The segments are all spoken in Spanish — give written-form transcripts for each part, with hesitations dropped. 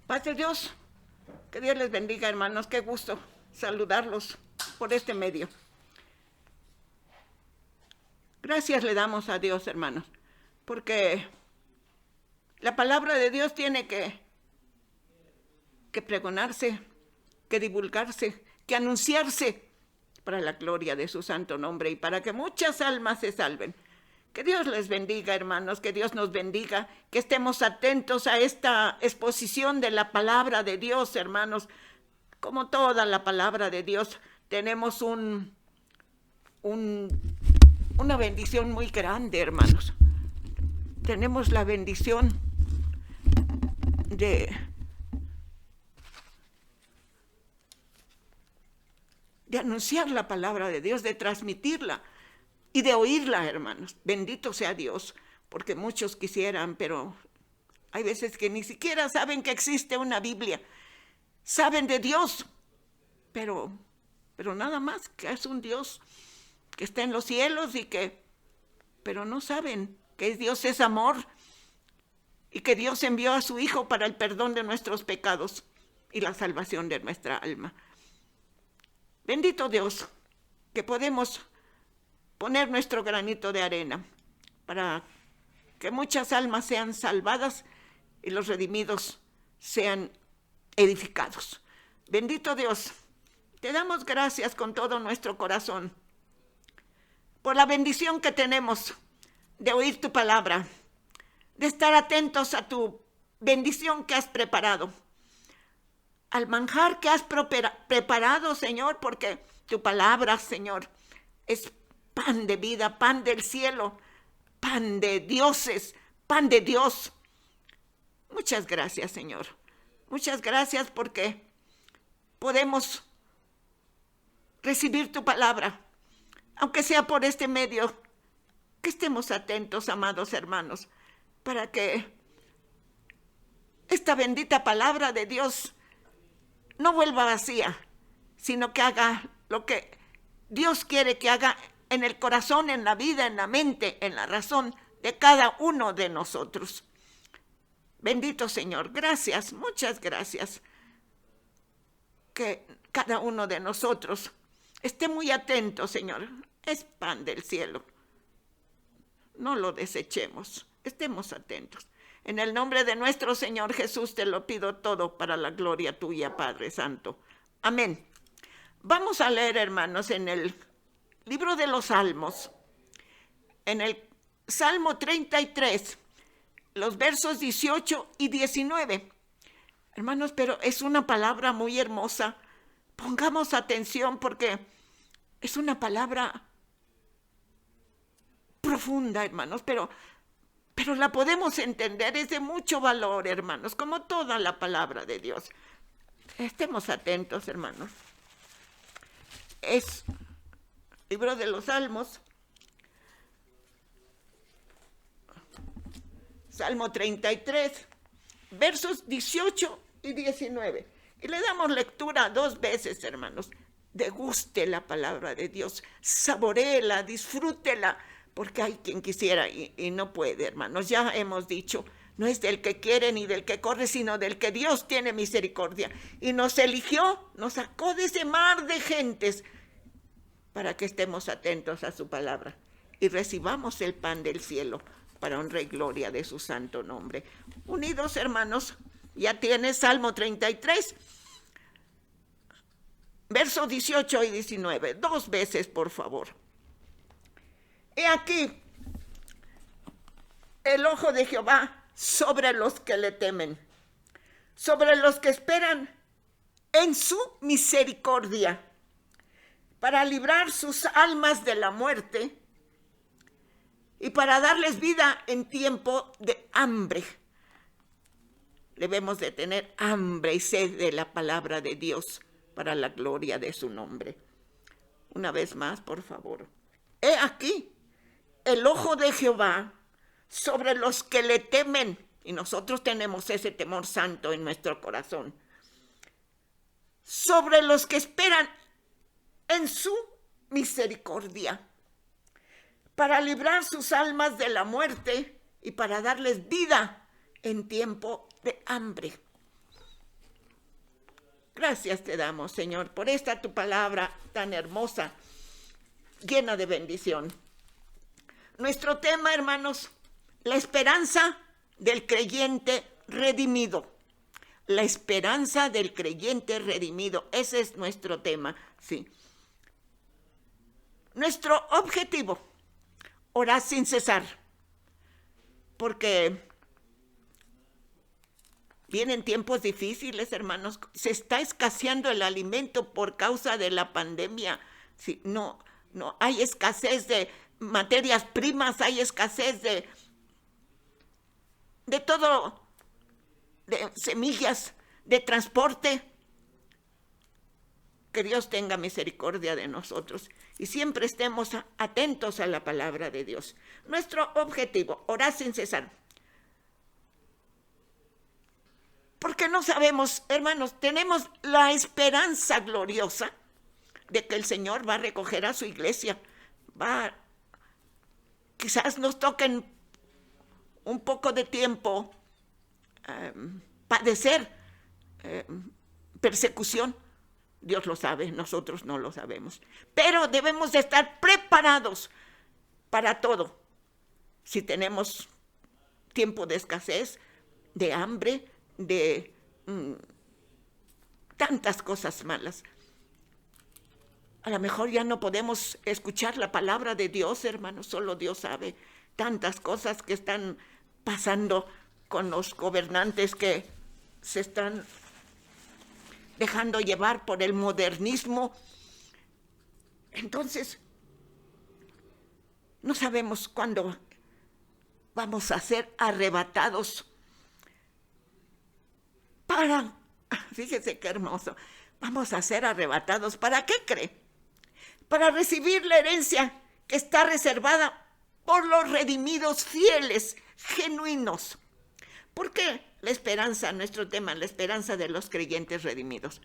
Paz de Dios, que Dios les bendiga, hermanos. Qué gusto saludarlos por este medio. Gracias le damos a Dios, hermanos, porque la palabra de Dios tiene que pregonarse, que divulgarse, que anunciarse para la gloria de su santo nombre y para que muchas almas se salven. Que Dios les bendiga, hermanos, que Dios nos bendiga, que estemos atentos a esta exposición de la palabra de Dios, hermanos. Como toda la palabra de Dios, tenemos una bendición muy grande, hermanos. Tenemos la bendición de anunciar la palabra de Dios, de transmitirla y de oírla, hermanos. Bendito sea Dios, porque muchos quisieran, pero hay veces que ni siquiera saben que existe una Biblia. Saben de Dios, pero nada más, que es un Dios que está en los cielos pero no saben que Dios es amor y que Dios envió a su Hijo para el perdón de nuestros pecados y la salvación de nuestra alma. Bendito Dios, que podemos poner nuestro granito de arena para que muchas almas sean salvadas y los redimidos sean edificados. Bendito Dios, te damos gracias con todo nuestro corazón por la bendición que tenemos de oír tu palabra, de estar atentos a tu bendición que has preparado, al manjar que has preparado, Señor, porque tu palabra, Señor, es pan de vida, pan del cielo, pan de dioses, pan de Dios. Muchas gracias, Señor. Muchas gracias porque podemos recibir tu palabra, aunque sea por este medio. Que estemos atentos, amados hermanos, para que esta bendita palabra de Dios no vuelva vacía, sino que haga lo que Dios quiere que haga en el corazón, en la vida, en la mente, en la razón de cada uno de nosotros. Bendito Señor, gracias, muchas gracias. Que cada uno de nosotros esté muy atento, Señor. Es pan del cielo. No lo desechemos, estemos atentos. En el nombre de nuestro Señor Jesús te lo pido todo para la gloria tuya, Padre Santo. Amén. Vamos a leer, hermanos, en el libro de los Salmos, en el Salmo 33, los versos 18 y 19. Hermanos, pero es una palabra muy hermosa. Pongamos atención porque es una palabra profunda, hermanos, pero la podemos entender, es de mucho valor, hermanos, como toda la palabra de Dios. Estemos atentos, hermanos. Es libro de los Salmos, Salmo 33, versos 18 y 19. Y le damos lectura 2 veces, hermanos. Deguste la palabra de Dios, saboréela, disfrútela, porque hay quien quisiera y no puede, hermanos. Ya hemos dicho, no es del que quiere ni del que corre, sino del que Dios tiene misericordia. Y nos eligió, nos sacó de ese mar de gentes para que estemos atentos a su palabra y recibamos el pan del cielo para honra y gloria de su santo nombre. Unidos, hermanos, ya tienes Salmo 33, versos 18 y 19. 2 veces, por favor. He aquí el ojo de Jehová sobre los que le temen, sobre los que esperan en su misericordia, para librar sus almas de la muerte y para darles vida en tiempo de hambre. Debemos de tener hambre y sed de la palabra de Dios para la gloria de su nombre. Una vez más, por favor. He aquí el ojo de Jehová sobre los que le temen, y nosotros tenemos ese temor santo en nuestro corazón, sobre los que esperan en su misericordia, para librar sus almas de la muerte y para darles vida en tiempo de hambre. Gracias te damos, Señor, por esta tu palabra tan hermosa, llena de bendición. Nuestro tema, hermanos, la esperanza del creyente redimido. La esperanza del creyente redimido. Ese es nuestro tema, sí. Nuestro objetivo, orar sin cesar, porque vienen tiempos difíciles, hermanos. Se está escaseando el alimento por causa de la pandemia. Sí, no hay escasez de materias primas, hay escasez de todo, de semillas, de transporte. Que Dios tenga misericordia de nosotros y siempre estemos atentos a la palabra de Dios. Nuestro objetivo, orar sin cesar. Porque no sabemos, hermanos, tenemos la esperanza gloriosa de que el Señor va a recoger a su iglesia. Quizás nos toquen un poco de tiempo padecer persecución. Dios lo sabe, nosotros no lo sabemos. Pero debemos de estar preparados para todo. Si tenemos tiempo de escasez, de hambre, de tantas cosas malas. A lo mejor ya no podemos escuchar la palabra de Dios, hermanos, solo Dios sabe tantas cosas que están pasando con los gobernantes que se están dejando llevar por el modernismo. Entonces, no sabemos cuándo vamos a ser arrebatados fíjese qué hermoso, vamos a ser arrebatados. ¿Para qué cree? Para recibir la herencia que está reservada por los redimidos fieles, genuinos. ¿Por qué la esperanza, nuestro tema, la esperanza de los creyentes redimidos?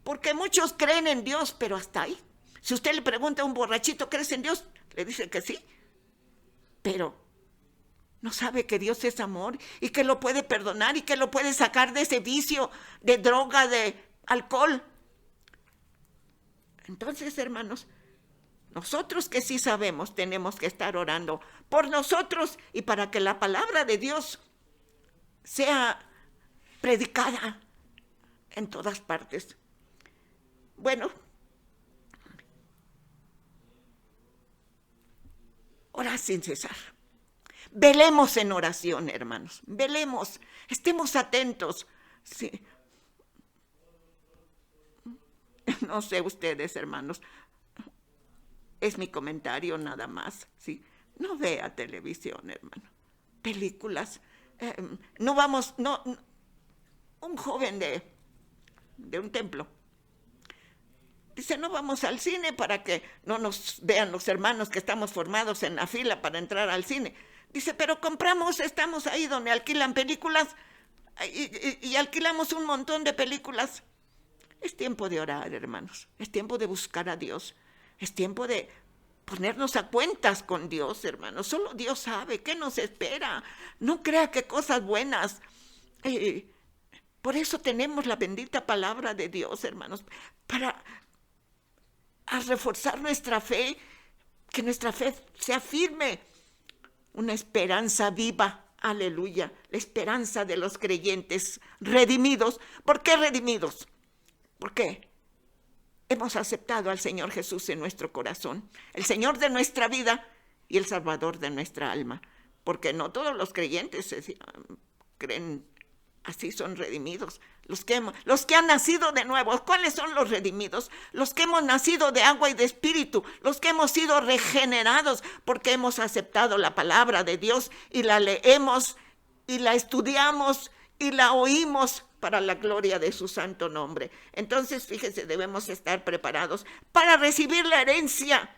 Porque muchos creen en Dios, pero hasta ahí. Si usted le pregunta a un borrachito, ¿crees en Dios? Le dice que sí, pero no sabe que Dios es amor y que lo puede perdonar y que lo puede sacar de ese vicio de droga, de alcohol. Entonces, hermanos, nosotros que sí sabemos, tenemos que estar orando por nosotros y para que la palabra de Dios sea predicada en todas partes. Bueno, orar sin cesar. Velemos en oración, hermanos. Velemos, estemos atentos. Sí. No sé ustedes, hermanos. Es mi comentario nada más. ¿Sí? No vea televisión, hermano. Películas. Un joven de un templo dice, no vamos al cine para que no nos vean los hermanos que estamos formados en la fila para entrar al cine. Dice, pero estamos ahí donde alquilan películas y alquilamos un montón de películas. Es tiempo de orar, hermanos. Es tiempo de buscar a Dios. Es tiempo de ponernos a cuentas con Dios, hermanos. Solo Dios sabe qué nos espera. No crea que cosas buenas. Por eso tenemos la bendita palabra de Dios, hermanos, para reforzar nuestra fe, que nuestra fe sea firme. Una esperanza viva, aleluya, la esperanza de los creyentes redimidos. ¿Por qué redimidos? Porque hemos aceptado al Señor Jesús en nuestro corazón, el Señor de nuestra vida y el Salvador de nuestra alma. Porque no todos los creyentes creen así, son redimidos. Los que han nacido de nuevo. ¿Cuáles son los redimidos? Los que hemos nacido de agua y de espíritu, los que hemos sido regenerados porque hemos aceptado la palabra de Dios y la leemos y la estudiamos y la oímos para la gloria de su santo nombre. Entonces, fíjese, debemos estar preparados para recibir la herencia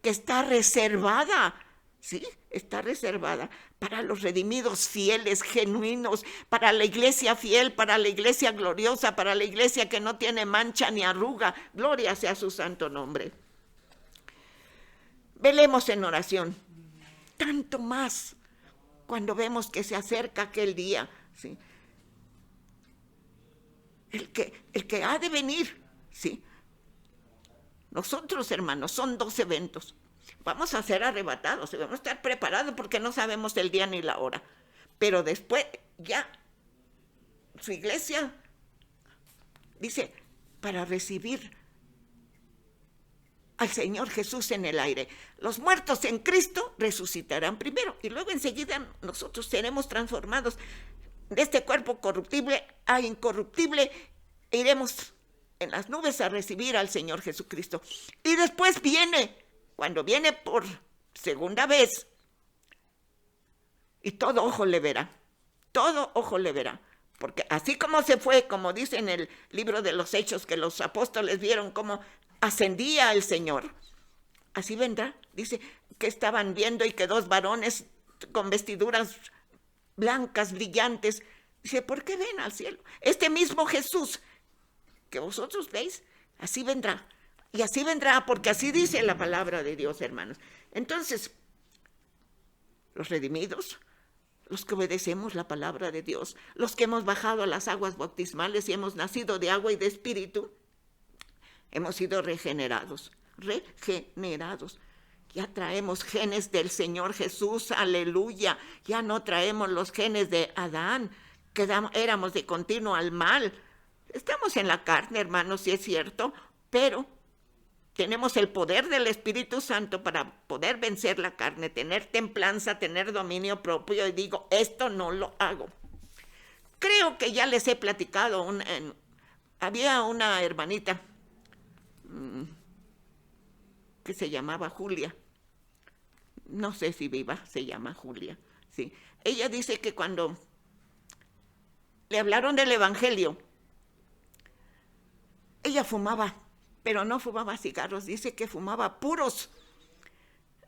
que está reservada. Sí, está reservada para los redimidos fieles, genuinos, para la iglesia fiel, para la iglesia gloriosa, para la iglesia que no tiene mancha ni arruga. Gloria sea su santo nombre. Velemos en oración, tanto más cuando vemos que se acerca aquel día. ¿Sí? el que ha de venir, ¿sí? Nosotros, hermanos, son 2 eventos. Vamos a ser arrebatados, debemos estar preparados porque no sabemos el día ni la hora. Pero después, ya, su iglesia dice, para recibir al Señor Jesús en el aire. Los muertos en Cristo resucitarán primero y luego enseguida nosotros seremos transformados de este cuerpo corruptible a incorruptible e iremos en las nubes a recibir al Señor Jesucristo. Y después cuando viene por segunda vez, y todo ojo le verá, porque así como se fue, como dice en el libro de los Hechos, que los apóstoles vieron cómo ascendía el Señor, así vendrá. Dice que estaban viendo y que 2 varones con vestiduras blancas, brillantes, dice, ¿por qué ven al cielo? Este mismo Jesús que vosotros veis, así vendrá. Y así vendrá, porque así dice la palabra de Dios, hermanos. Entonces, los redimidos, los que obedecemos la palabra de Dios, los que hemos bajado a las aguas bautismales y hemos nacido de agua y de espíritu, hemos sido regenerados. Ya traemos genes del Señor Jesús, aleluya. Ya no traemos los genes de Adán, que éramos de continuo al mal. Estamos en la carne, hermanos, sí es cierto, pero tenemos el poder del Espíritu Santo para poder vencer la carne, tener templanza, tener dominio propio. Y digo, esto no lo hago. Creo que ya les he platicado, había una hermanita que se llamaba Julia. No sé si viva, se llama Julia. Sí. Ella dice que cuando le hablaron del Evangelio, ella fumaba, pero no fumaba cigarros, dice que fumaba puros.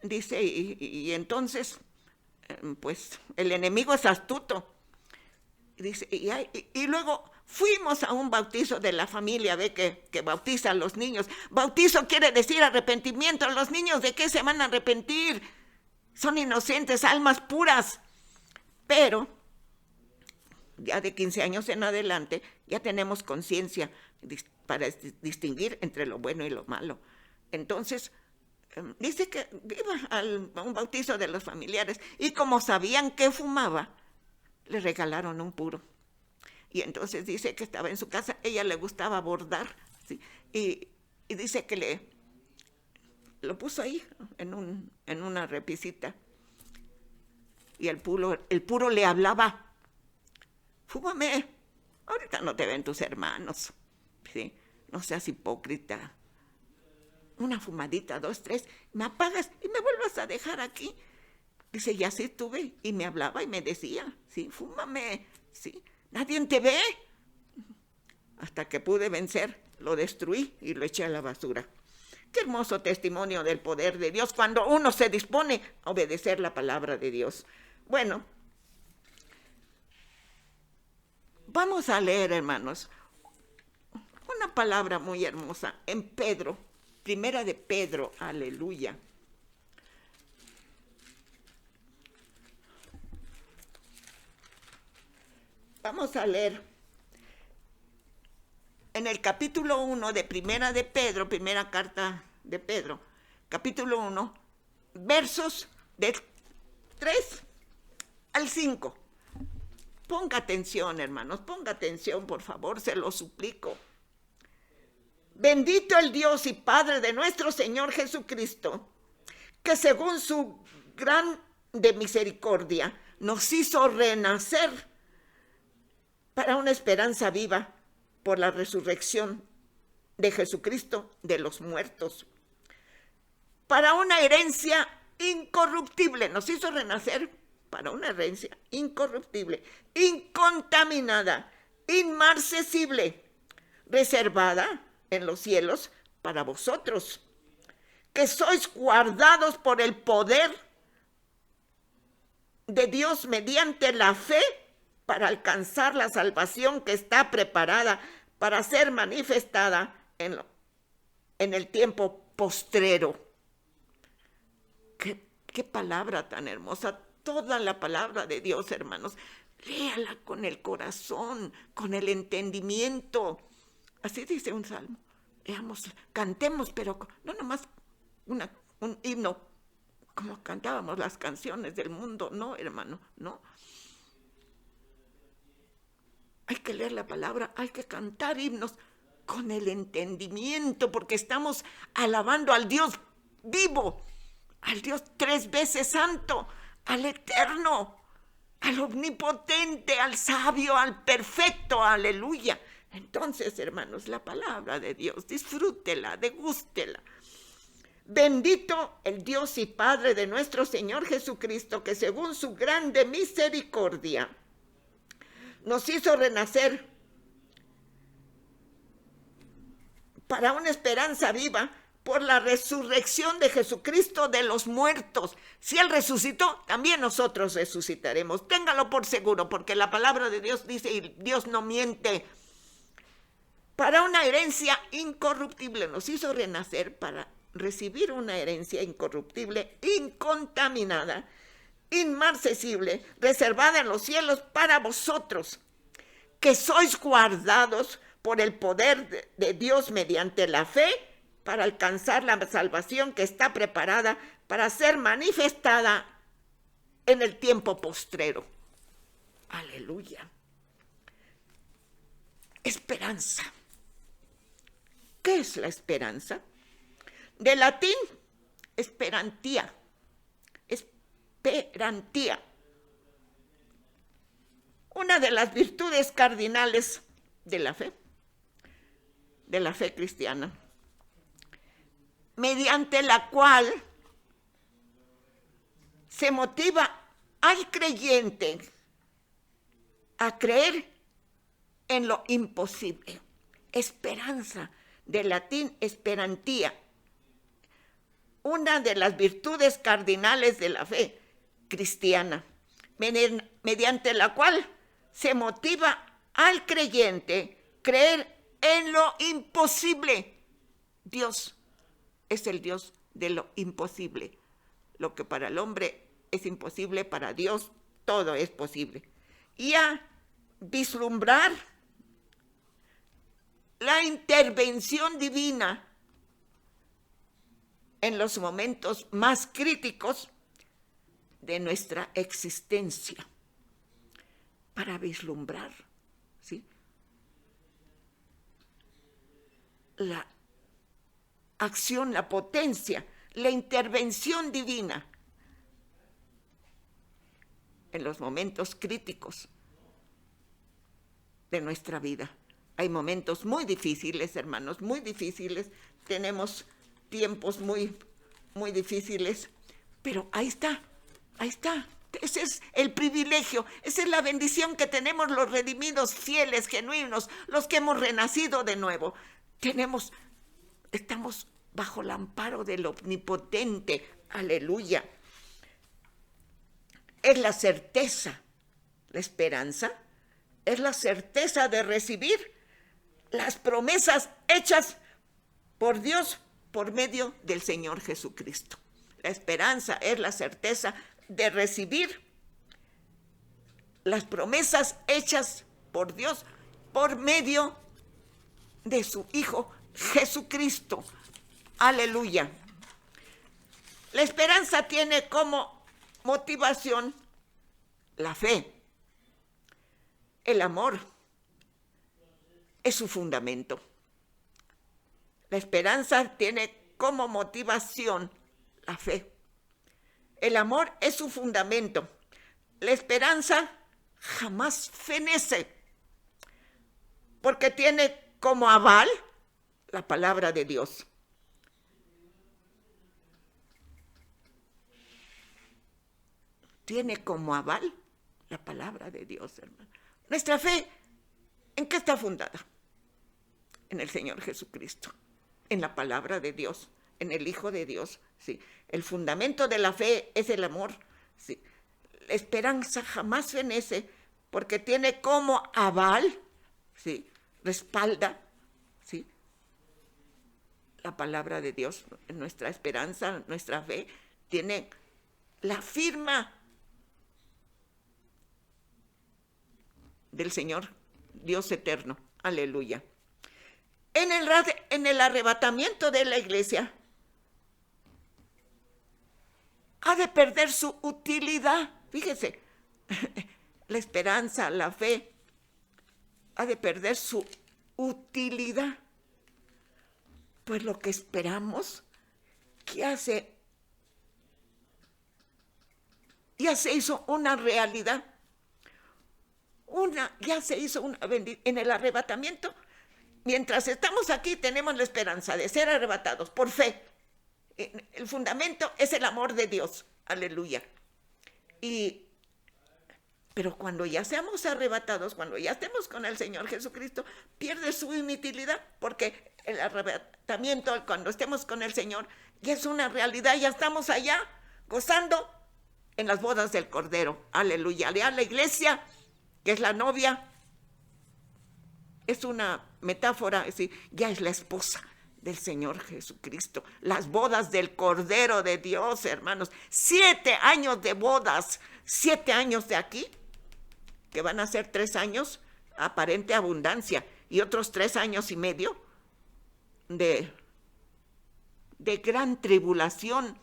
Dice, y entonces, pues el enemigo es astuto. Dice, y luego fuimos a un bautizo de la familia, ve que bautiza a los niños. Bautizo quiere decir arrepentimiento. ¿Los niños de qué se van a arrepentir? Son inocentes, almas puras. Pero ya de 15 años en adelante ya tenemos conciencia para distinguir entre lo bueno y lo malo. Entonces, dice que iba a un bautizo de los familiares y como sabían que fumaba, le regalaron un puro. Y entonces dice que estaba en su casa, ella le gustaba bordar, ¿sí? Y dice que lo puso ahí en una repisita. Y el puro le hablaba, fúmame, ahorita no te ven tus hermanos, ¿sí? No seas hipócrita. Una fumadita, 2, 3, me apagas y me vuelvas a dejar aquí. Dice, y así tuve, y me hablaba y me decía, sí, fúmame, sí, nadie te ve. Hasta que pude vencer, lo destruí y lo eché a la basura. Qué hermoso testimonio del poder de Dios cuando uno se dispone a obedecer la palabra de Dios. Bueno, vamos a leer, hermanos, una palabra muy hermosa en Pedro, primera de Pedro, aleluya. Vamos a leer en el capítulo 1 de primera de Pedro, primera carta de Pedro, capítulo 1, versos de 3 al 5. Ponga atención, hermanos, ponga atención, por favor, se lo suplico. Bendito el Dios y Padre de nuestro Señor Jesucristo, que según su grande misericordia nos hizo renacer para una esperanza viva por la resurrección de Jesucristo de los muertos, para una herencia incorruptible. Nos hizo renacer para una herencia incorruptible, incontaminada, inmarcesible, reservada en los cielos para vosotros, que sois guardados por el poder de Dios mediante la fe para alcanzar la salvación que está preparada para ser manifestada en el tiempo postrero. Qué palabra tan hermosa, toda la palabra de Dios, hermanos. Léala con el corazón, con el entendimiento. Así dice un salmo. Leamos, cantemos, pero no nomás un himno, como cantábamos las canciones del mundo. No, hermano, no. Hay que leer la palabra, hay que cantar himnos con el entendimiento, porque estamos alabando al Dios vivo, al Dios 3 veces santo, al eterno, al omnipotente, al sabio, al perfecto, aleluya. Entonces, hermanos, la palabra de Dios, disfrútela, degústela. Bendito el Dios y Padre de nuestro Señor Jesucristo, que según su grande misericordia nos hizo renacer para una esperanza viva por la resurrección de Jesucristo de los muertos. Si Él resucitó, también nosotros resucitaremos. Téngalo por seguro, porque la palabra de Dios dice, y Dios no miente, para una herencia incorruptible. Nos hizo renacer para recibir una herencia incorruptible, incontaminada, inmarcesible, reservada en los cielos para vosotros, que sois guardados por el poder de Dios mediante la fe, para alcanzar la salvación que está preparada para ser manifestada en el tiempo postrero. Aleluya. Esperanza. ¿Qué es la esperanza? De latín, esperantía. Esperantía. Una de las virtudes cardinales de la fe cristiana, mediante la cual se motiva al creyente a creer en lo imposible. Esperanza, de latín esperantía, una de las virtudes cardinales de la fe cristiana, mediante la cual se motiva al creyente a creer en lo imposible. Dios es el Dios de lo imposible. Lo que para el hombre es imposible, para Dios todo es posible. Y a vislumbrar la intervención divina en los momentos más críticos de nuestra existencia. Para vislumbrar, ¿sí?, la acción, la potencia, la intervención divina en los momentos críticos de nuestra vida. Hay momentos muy difíciles, hermanos, muy difíciles. Tenemos tiempos muy, muy difíciles, pero ahí está, ahí está. Ese es el privilegio, esa es la bendición que tenemos los redimidos, fieles, genuinos, los que hemos renacido de nuevo. Estamos bajo el amparo del omnipotente, aleluya. Es la certeza, la esperanza, es la certeza de recibir las promesas hechas por Dios por medio del Señor Jesucristo. La esperanza es la certeza de recibir las promesas hechas por Dios por medio de su Hijo Jesucristo. Aleluya. La esperanza tiene como motivación la fe. El amor es su fundamento. La esperanza tiene como motivación la fe. El amor es su fundamento. La esperanza jamás fenece, porque tiene como aval la palabra de Dios. Tiene como aval la palabra de Dios, hermano. Nuestra fe, ¿en qué está fundada? En el Señor Jesucristo, en la palabra de Dios, en el Hijo de Dios. Sí. El fundamento de la fe es el amor. Sí. La esperanza jamás fenece, porque tiene como aval, ¿sí?, respalda, ¿sí?, la palabra de Dios. Nuestra esperanza, nuestra fe, tiene la firma del Señor Dios eterno. Aleluya. En el arrebatamiento de la iglesia ha de perder su utilidad. Fíjese, la esperanza, la fe, ha de perder su utilidad. Pues lo que esperamos, que ya se hizo una realidad. Ya se hizo en el arrebatamiento. Mientras estamos aquí tenemos la esperanza de ser arrebatados por fe. El fundamento es el amor de Dios. Aleluya. Pero cuando ya seamos arrebatados, cuando ya estemos con el Señor Jesucristo, pierde su inutilidad, porque el arrebatamiento, cuando estemos con el Señor, ya es una realidad, ya estamos allá gozando en las bodas del Cordero. Aleluya. Ya la iglesia, que es la novia, es una metáfora, es decir, ya es la esposa del Señor Jesucristo. Las bodas del Cordero de Dios, hermanos. 7 años de bodas, 7 años de aquí, que van a ser 3 años aparente abundancia y otros 3 años y medio de gran tribulación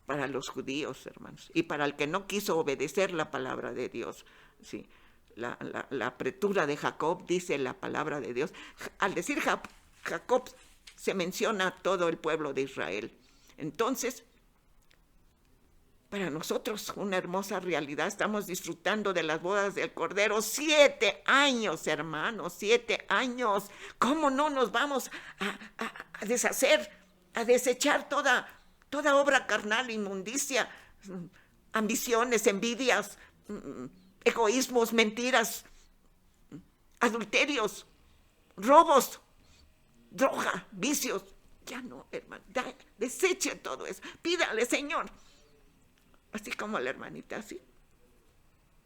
para los judíos, hermanos, y para el que no quiso obedecer la palabra de Dios. Sí, la apretura de Jacob, dice la palabra de Dios. Al decir Jacob, se menciona todo el pueblo de Israel. Entonces, para nosotros una hermosa realidad. Estamos disfrutando de las bodas del Cordero. 7 años, hermanos, 7 años. ¿Cómo no nos vamos a deshacer, a desechar toda obra carnal, inmundicia, ambiciones, envidias, egoísmos, mentiras, adulterios, robos, droga, vicios? Ya no, hermano, deseche todo eso. Pídale, Señor. Así como la hermanita, así.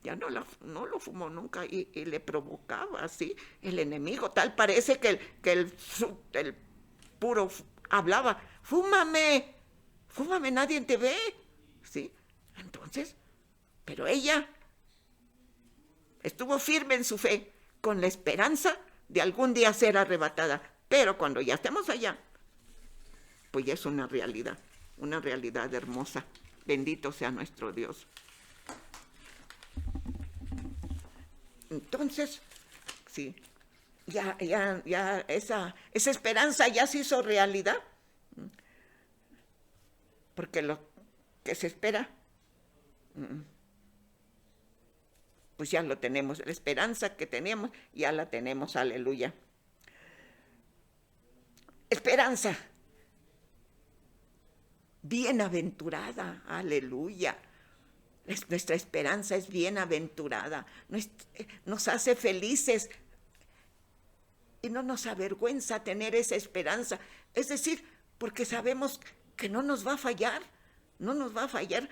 Ya no lo fumó nunca y le provocaba así el enemigo. Tal parece que el puro hablaba, fúmame, nadie te ve. ¿Sí? Entonces, pero ella estuvo firme en su fe, con la esperanza de algún día ser arrebatada. Pero cuando ya estemos allá, pues ya es una realidad hermosa. Bendito sea nuestro Dios. Entonces, sí, ya esa esperanza ya se hizo realidad. Porque lo que se espera, pues ya lo tenemos. La esperanza que teníamos, ya la tenemos. Aleluya. Esperanza. Bienaventurada, aleluya. Nuestra esperanza es bienaventurada, nos hace felices y no nos avergüenza tener esa esperanza. Es decir, porque sabemos que no nos va a fallar, no nos va a fallar.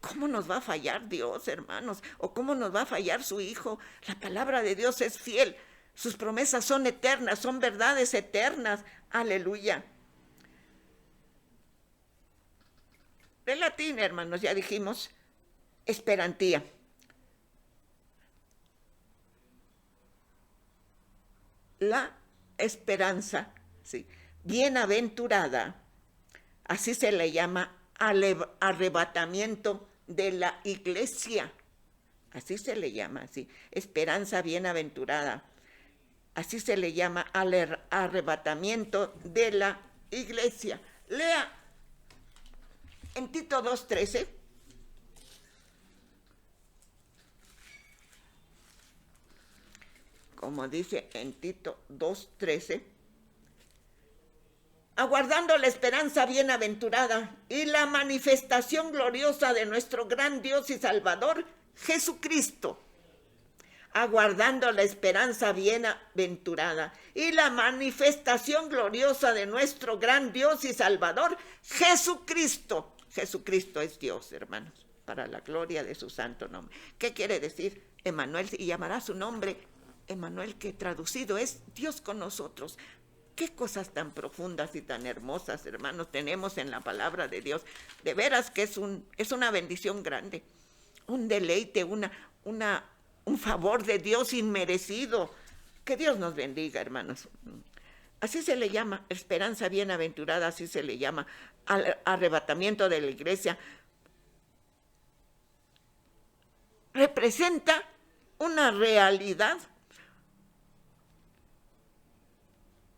¿Cómo nos va a fallar Dios, hermanos? ¿O cómo nos va a fallar su Hijo? La palabra de Dios es fiel, sus promesas son eternas, son verdades eternas, aleluya. De latín, hermanos, ya dijimos, esperantía. La esperanza, sí, bienaventurada, así se le llama arrebatamiento de la iglesia. Así se le llama, así, esperanza bienaventurada. Así se le llama al arrebatamiento de la iglesia. Lea en Tito 2:13, como dice en Tito 2:13, aguardando la esperanza bienaventurada y la manifestación gloriosa de nuestro gran Dios y Salvador, Jesucristo. Aguardando la esperanza bienaventurada y la manifestación gloriosa de nuestro gran Dios y Salvador, Jesucristo. Jesucristo es Dios, hermanos, para la gloria de su santo nombre. ¿Qué quiere decir Emmanuel? Y llamará su nombre Emmanuel, que traducido es Dios con nosotros. Qué cosas tan profundas y tan hermosas, hermanos, tenemos en la palabra de Dios. De veras que es una bendición grande, un deleite, una un favor de Dios inmerecido. Que Dios nos bendiga, hermanos. Así se le llama, esperanza bienaventurada, así se le llama al arrebatamiento de la iglesia. Representa una realidad.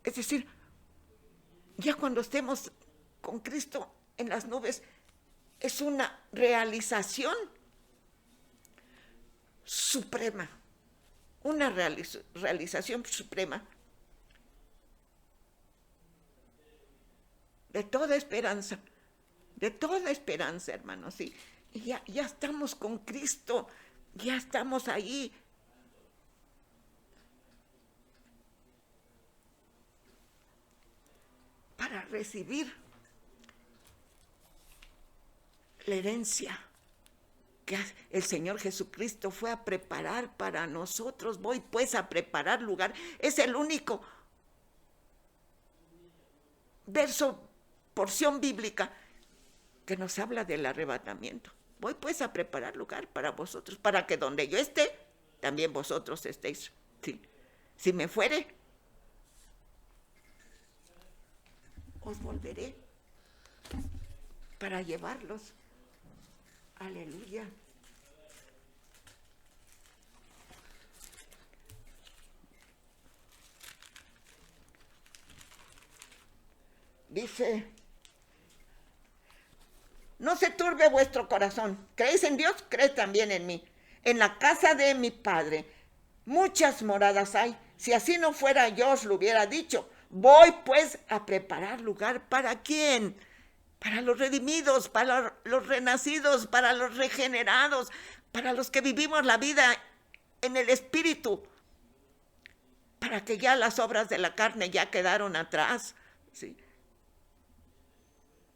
Es decir, ya cuando estemos con Cristo en las nubes, es una realización suprema, una realización suprema de toda esperanza, hermanos. ¿Sí? Y ya estamos con Cristo, ya estamos ahí. Para recibir la herencia que el Señor Jesucristo fue a preparar para nosotros. Voy pues a preparar lugar. Es el único verso, porción bíblica que nos habla del arrebatamiento. Voy pues a preparar lugar para vosotros, para que donde yo esté, también vosotros estéis. Sí. Si me fuere, os volveré para llevarlos. Aleluya. Dice, no se turbe vuestro corazón. ¿Creéis en Dios? Creed también en mí. En la casa de mi Padre muchas moradas hay. Si así no fuera, yo os lo hubiera dicho. Voy pues a preparar lugar. ¿Para quién? Para los redimidos, para los renacidos, para los regenerados, para los que vivimos la vida en el Espíritu, para que ya las obras de la carne ya quedaron atrás. ¿Sí?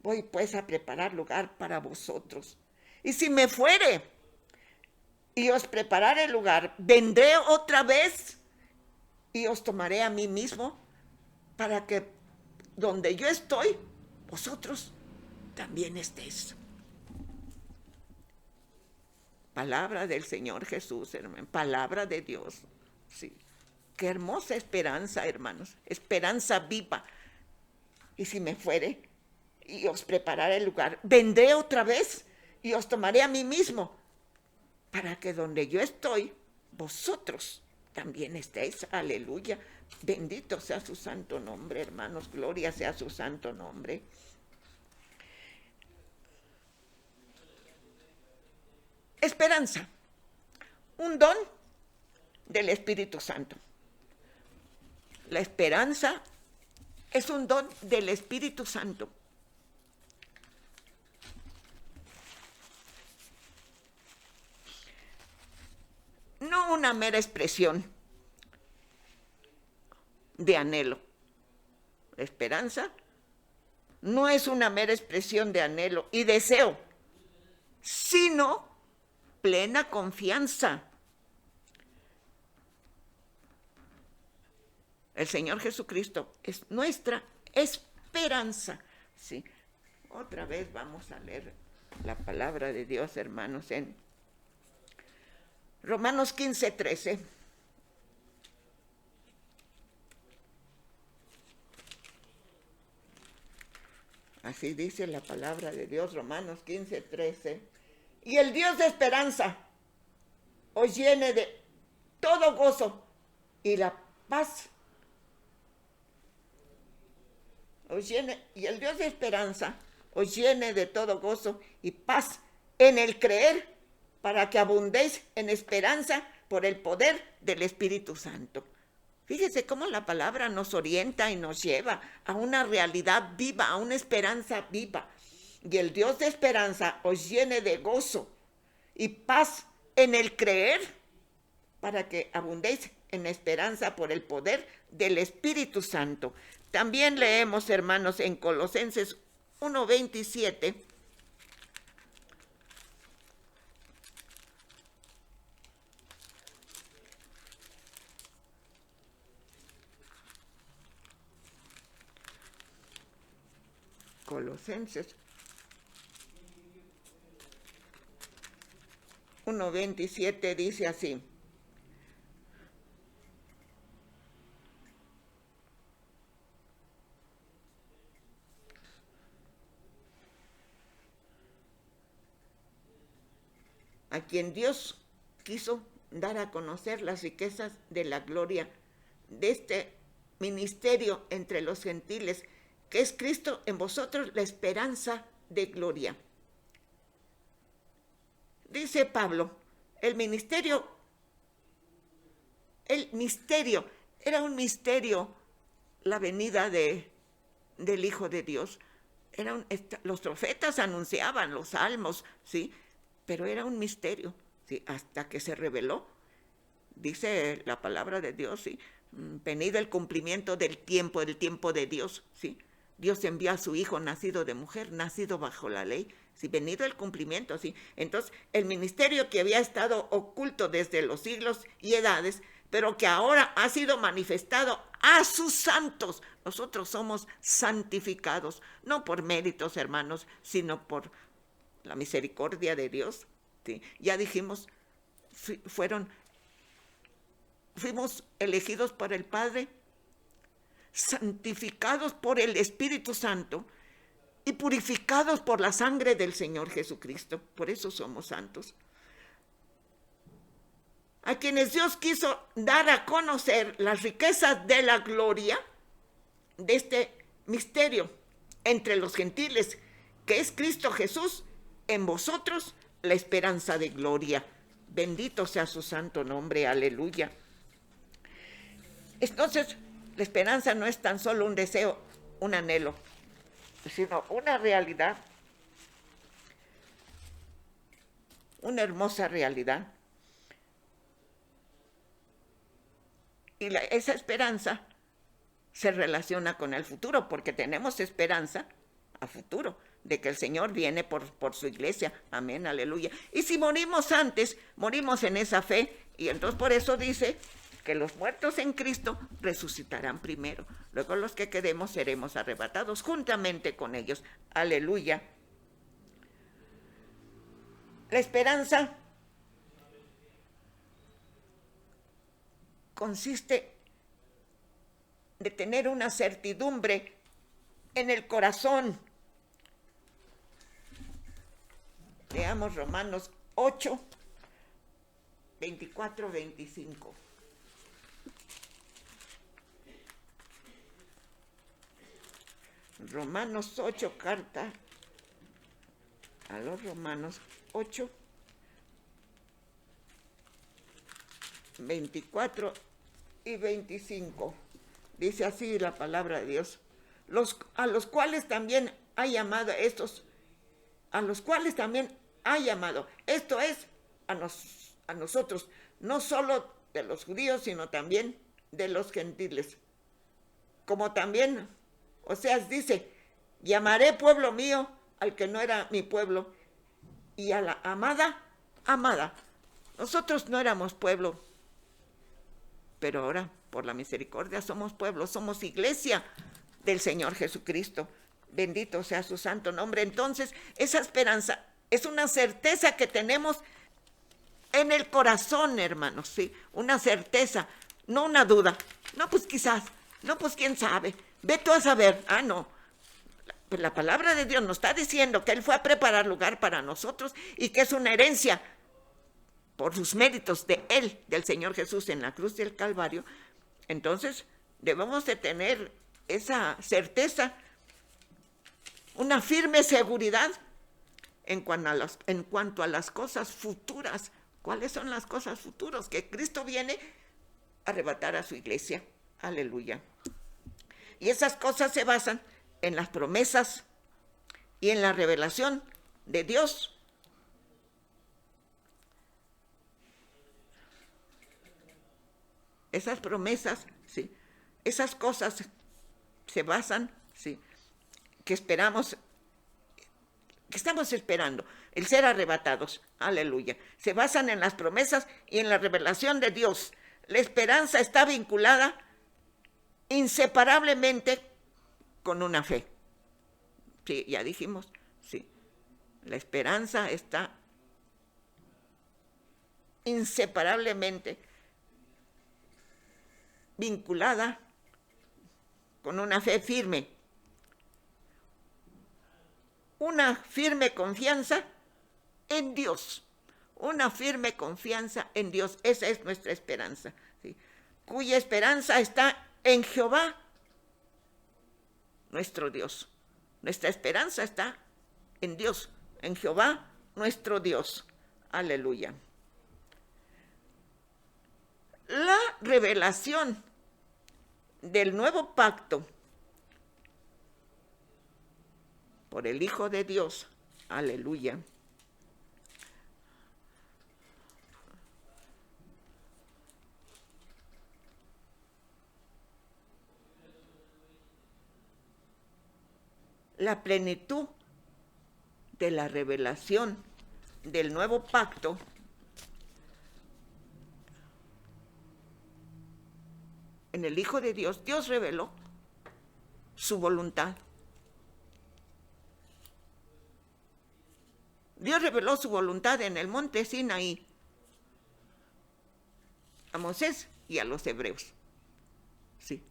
Voy pues a preparar lugar para vosotros. Y si me fuere y os prepararé lugar, vendré otra vez y os tomaré a mí mismo, para que donde yo estoy, vosotros también estéis. Palabra del Señor Jesús, hermano, palabra de Dios. Sí. Qué hermosa esperanza, hermanos, esperanza viva. Y si me fuere y os prepararé el lugar, vendré otra vez y os tomaré a mí mismo, para que donde yo estoy, vosotros también estéis. Aleluya. Bendito sea su santo nombre, hermanos. Gloria sea su santo nombre. Esperanza, un don del Espíritu Santo. La esperanza es un don del Espíritu Santo. No una mera expresión de anhelo. La esperanza no es una mera expresión de anhelo y deseo, sino plena confianza. El Señor Jesucristo es nuestra esperanza. Sí. Otra vez vamos a leer la palabra de Dios, hermanos, en Romanos 15:13. Así dice la palabra de Dios, Romanos 15:13. Y el Dios de esperanza os llene de todo gozo y la paz. Y el Dios de esperanza os llene de todo gozo y paz en el creer, para que abundéis en esperanza por el poder del Espíritu Santo. Fíjese cómo la palabra nos orienta y nos lleva a una realidad viva, a una esperanza viva. Y el Dios de esperanza os llene de gozo y paz en el creer, para que abundéis en esperanza por el poder del Espíritu Santo. También leemos, hermanos, en Colosenses 1:27. Colosenses 1:27 dice así: a quien Dios quiso dar a conocer las riquezas de la gloria de este ministerio entre los gentiles, que es Cristo en vosotros, la esperanza de gloria. Dice Pablo, el misterio, era un misterio la venida del Hijo de Dios. Los profetas anunciaban los salmos, ¿sí? Pero era un misterio, ¿sí? Hasta que se reveló. Dice la palabra de Dios, ¿sí? Venido el cumplimiento del tiempo de Dios, ¿sí? Dios envió a su Hijo nacido de mujer, nacido bajo la ley, ¿sí? Venido el cumplimiento, ¿sí? Entonces, el ministerio que había estado oculto desde los siglos y edades, pero que ahora ha sido manifestado a sus santos. Nosotros somos santificados, no por méritos, hermanos, sino por la misericordia de Dios, ¿sí? Ya dijimos, fuimos elegidos por el Padre, santificados por el Espíritu Santo y purificados por la sangre del Señor Jesucristo. Por eso somos santos. A quienes Dios quiso dar a conocer las riquezas de la gloria de este misterio entre los gentiles, que es Cristo Jesús en vosotros, la esperanza de gloria. Bendito sea su santo nombre, aleluya. Entonces, la esperanza no es tan solo un deseo, un anhelo, sino una realidad, una hermosa realidad. Y esa esperanza se relaciona con el futuro, porque tenemos esperanza a futuro, de que el Señor viene por su iglesia. Amén, aleluya. Y si morimos antes, morimos en esa fe, y entonces por eso dice que los muertos en Cristo resucitarán primero. Luego los que quedemos seremos arrebatados juntamente con ellos. Aleluya. La esperanza consiste de tener una certidumbre en el corazón. Leamos Romanos 8, 24, 25. Romanos 8, carta a los Romanos 8, 24 y 25. Dice así la palabra de Dios. A los cuales también ha llamado esto es, a nosotros, no solo de los judíos, sino también de los gentiles. Como también, Oseas dice, llamaré pueblo mío al que no era mi pueblo, y a la amada. Nosotros no éramos pueblo, pero ahora, por la misericordia, somos pueblo, somos iglesia del Señor Jesucristo. Bendito sea su santo nombre. Entonces, esa esperanza es una certeza que tenemos en el corazón, hermanos, ¿sí? Una certeza, no una duda. No, pues quizás, no, pues quién sabe. Ve tú a saber. No. Pues la palabra de Dios nos está diciendo que Él fue a preparar lugar para nosotros y que es una herencia por sus méritos de Él, del Señor Jesús en la cruz del Calvario. Entonces, debemos de tener esa certeza, una firme seguridad en cuanto a las cosas futuras. ¿Cuáles son las cosas futuras? Que Cristo viene a arrebatar a su iglesia. Aleluya. Y esas cosas se basan en las promesas y en la revelación de Dios. Esas promesas, sí, esas cosas se basan, sí, que estamos esperando, el ser arrebatados, aleluya. Se basan en las promesas y en la revelación de Dios. La esperanza está vinculada inseparablemente con una fe. Sí, ya dijimos, sí. La esperanza está inseparablemente vinculada con una fe firme. Una firme confianza en Dios. una firme confianza en Dios. Esa es nuestra esperanza, ¿sí? Cuya esperanza está en Jehová, nuestro Dios. Nuestra esperanza está en Dios, en Jehová, nuestro Dios. Aleluya. La revelación del nuevo pacto por el Hijo de Dios, aleluya, la plenitud de la revelación del nuevo pacto en el Hijo de Dios. Dios reveló su voluntad. Dios reveló su voluntad en el monte Sinaí a Moisés y a los hebreos. Sí.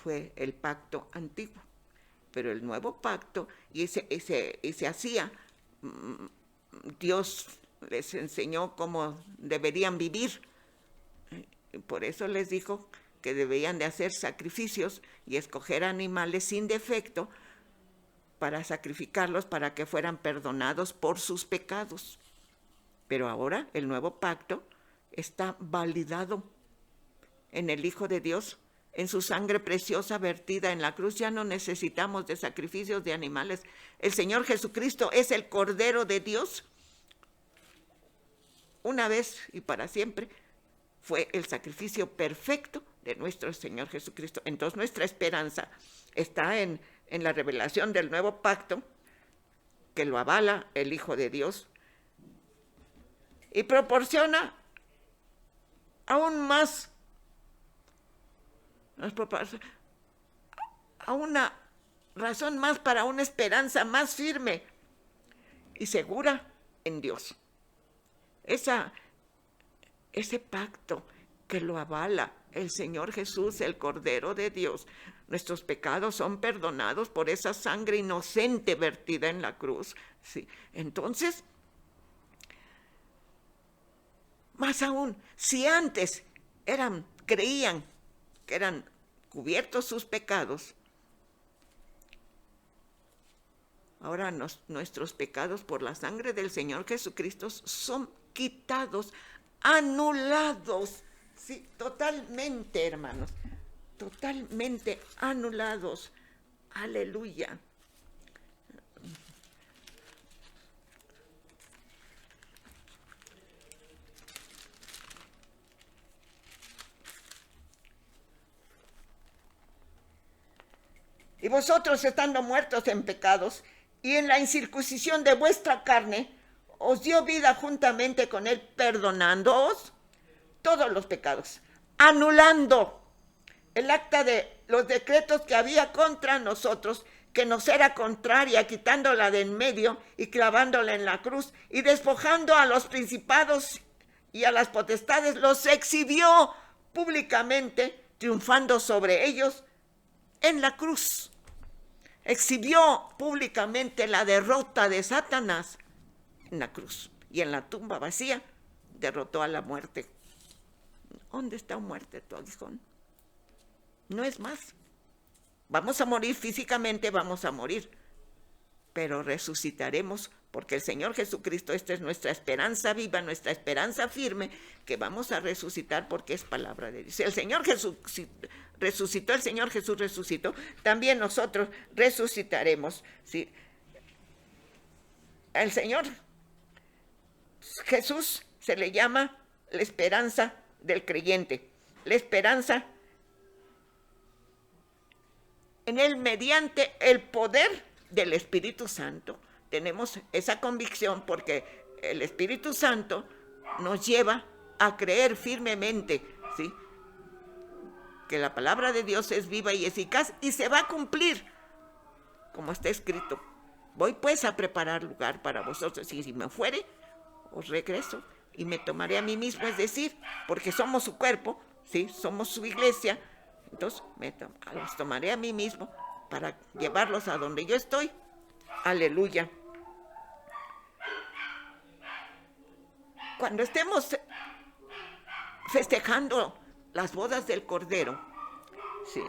Fue el pacto antiguo, pero el nuevo pacto, y se hacía, Dios les enseñó cómo deberían vivir. Por eso les dijo que debían de hacer sacrificios y escoger animales sin defecto para sacrificarlos para que fueran perdonados por sus pecados. Pero ahora el nuevo pacto está validado en el Hijo de Dios, en su sangre preciosa vertida en la cruz. Ya no necesitamos de sacrificios de animales. El Señor Jesucristo es el Cordero de Dios. Una vez y para siempre fue el sacrificio perfecto de nuestro Señor Jesucristo. Entonces nuestra esperanza está en la revelación del nuevo pacto, que lo avala el Hijo de Dios y proporciona aún más, a una razón más para una esperanza más firme y segura en Dios. Ese pacto que lo avala el Señor Jesús, el Cordero de Dios. Nuestros pecados son perdonados por esa sangre inocente vertida en la cruz. Sí. Entonces, más aún, si antes creían que eran cubiertos sus pecados, ahora nuestros pecados por la sangre del Señor Jesucristo son quitados, anulados, sí, totalmente, hermanos, totalmente anulados. Aleluya. Y vosotros, estando muertos en pecados y en la incircuncisión de vuestra carne, os dio vida juntamente con él, perdonándoos todos los pecados, anulando el acta de los decretos que había contra nosotros, que nos era contraria, quitándola de en medio y clavándola en la cruz, y despojando a los principados y a las potestades, los exhibió públicamente, triunfando sobre ellos en la cruz. Exhibió públicamente la derrota de Satanás en la cruz, y en la tumba vacía derrotó a la muerte. ¿Dónde está muerte, tu aguijón? No es más. Vamos a morir físicamente, vamos a morir, pero resucitaremos, porque el Señor Jesucristo, esta es nuestra esperanza viva, nuestra esperanza firme, que vamos a resucitar porque es palabra de Dios. Si el Señor Jesús resucitó, el Señor Jesús resucitó, también nosotros resucitaremos. ¿Sí? El Señor Jesús se le llama la esperanza del creyente, la esperanza en él mediante el poder del Espíritu Santo. Tenemos esa convicción porque el Espíritu Santo nos lleva a creer firmemente, ¿sí?, que la palabra de Dios es viva y eficaz y se va a cumplir, como está escrito. Voy pues a preparar lugar para vosotros, y si me fuere, os regreso y me tomaré a mí mismo, es decir, porque somos su cuerpo, ¿sí?, somos su iglesia. Entonces los tomaré a mí mismo para llevarlos a donde yo estoy. Aleluya. cuando estemos festejando las bodas del Cordero, sí,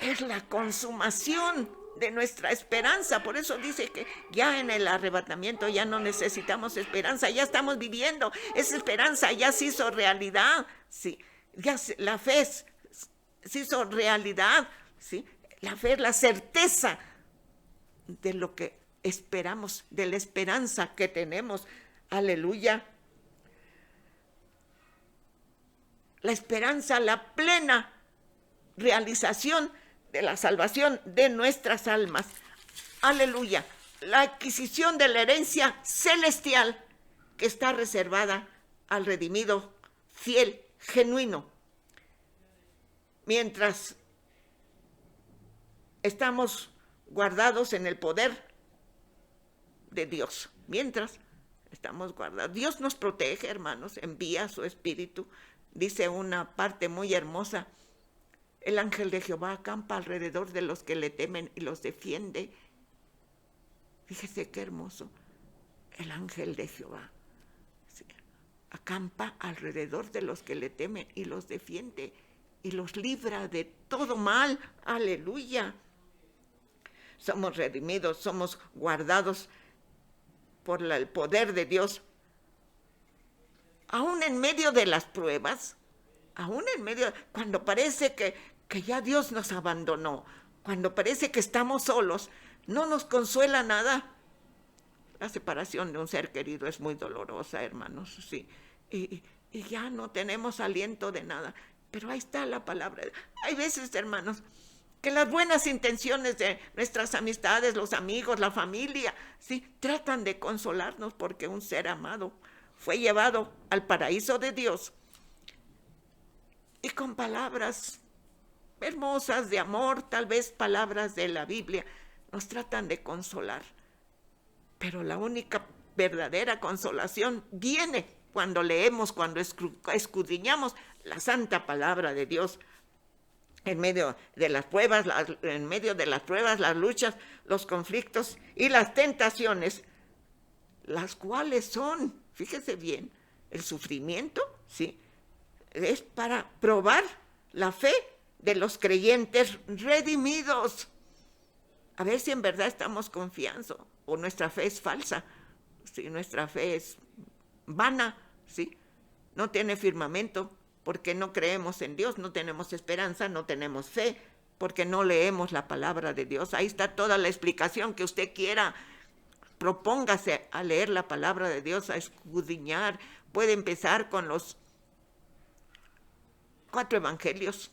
es la consumación de nuestra esperanza. Por eso dice que ya en el arrebatamiento ya no necesitamos esperanza, ya estamos viviendo esa esperanza, ya se hizo realidad, sí, ya la fe se hizo realidad, sí, la fe es la certeza de lo que esperamos, de la esperanza que tenemos. Aleluya. La esperanza, la plena realización de la salvación de nuestras almas. Aleluya. La adquisición de la herencia celestial que está reservada al redimido fiel, genuino. Mientras estamos guardados en el poder de Dios. Mientras estamos guardados. Dios nos protege, hermanos, envía su espíritu. Dice una parte muy hermosa: el ángel de Jehová acampa alrededor de los que le temen y los defiende. Fíjese qué hermoso. El ángel de Jehová acampa alrededor de los que le temen y los defiende y los libra de todo mal. Aleluya. Somos redimidos, somos guardados por el poder de Dios. Aún en medio de las pruebas, aún en medio, cuando parece que ya Dios nos abandonó, cuando parece que estamos solos, no nos consuela nada. La separación de un ser querido es muy dolorosa, hermanos, sí. Y ya no tenemos aliento de nada. Pero ahí está la palabra. Hay veces, hermanos, que las buenas intenciones de nuestras amistades, los amigos, la familia, sí, tratan de consolarnos porque un ser amado fue llevado al paraíso de Dios. Y con palabras hermosas de amor, tal vez palabras de la Biblia, nos tratan de consolar. Pero la única verdadera consolación viene cuando leemos, cuando escudriñamos la santa palabra de Dios. En medio de las pruebas, las luchas, los conflictos y las tentaciones, las cuales son, fíjese bien, el sufrimiento, ¿sí?, es para probar la fe de los creyentes redimidos. A ver si en verdad estamos confiando o nuestra fe es falsa, si nuestra fe es vana, ¿sí?, no tiene firmamento, porque no creemos en Dios, no tenemos esperanza, no tenemos fe, porque no leemos la palabra de Dios. Ahí está toda la explicación que usted quiera. Propóngase a leer la palabra de Dios, a escudriñar. Puede empezar con los 4 evangelios.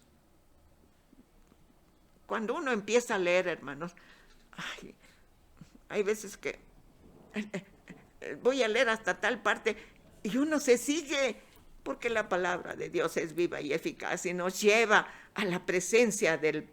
Cuando uno empieza a leer, hermanos, hay veces que voy a leer hasta tal parte y uno se sigue, porque la palabra de Dios es viva y eficaz y nos lleva a la presencia del